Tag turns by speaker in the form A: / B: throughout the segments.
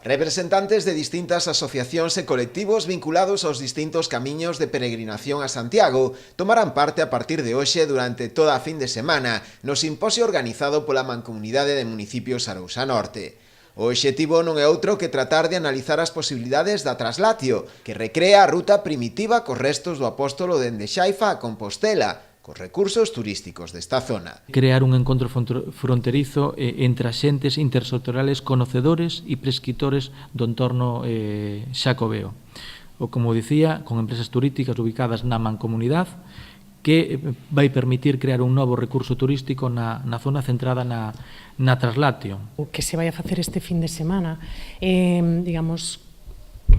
A: Representantes de distintas asociacións e colectivos vinculados aos distintos camiños de peregrinación a Santiago tomarán parte a partir de hoxe durante toda a fin de semana no simposio organizado pola Mancomunidade de Municipios Arousa Norte. O obxectivo non é outro que tratar de analizar as posibilidades da traslatio, que recrea a ruta primitiva cos restos do apóstolo dende Xaifa a Compostela, cos recursos turísticos desta zona.
B: Crear un encontro fronterizo entre axentes intersectoriales conocedores e prescriptores do entorno xacobeo. O, como dicía, con empresas turísticas ubicadas na mancomunidade, que vai permitir crear un novo recurso turístico na zona centrada na traslatio.
C: O que se vai a facer este fin de semana digamos,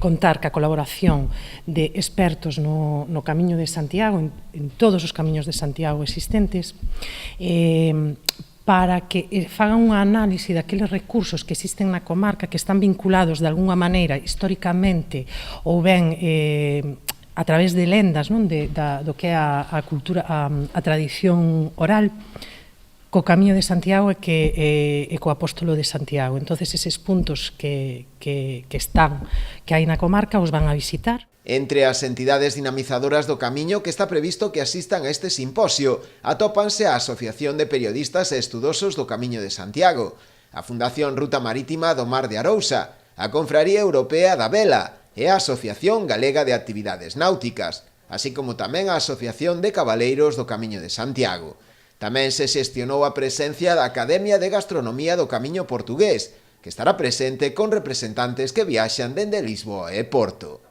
C: contar ca colaboración de expertos no Camiño de Santiago, en todos os camiños de Santiago existentes, para que fagan unha análise daqueles recursos que existen na comarca que están vinculados de alguna maneira históricamente ou ben a través de lendas, non? Do que é a cultura, a tradición oral, co Camiño de Santiago e co Apóstolo de Santiago. Entonces, eses puntos que hai na comarca os van a visitar.
A: Entre as entidades dinamizadoras do Camiño que está previsto que asistan a este simposio atópanse a Asociación de Periodistas e Estudosos do Camiño de Santiago, a Fundación Ruta Marítima do Mar de Arousa, a Confraría Europea da Vela e a Asociación Galega de Actividades Náuticas, así como tamén a Asociación de Cabaleiros do Camiño de Santiago. Tamén se xestionou a presencia da Academia de Gastronomía do Camiño Portugués, que estará presente con representantes que viaxan dende Lisboa e Porto.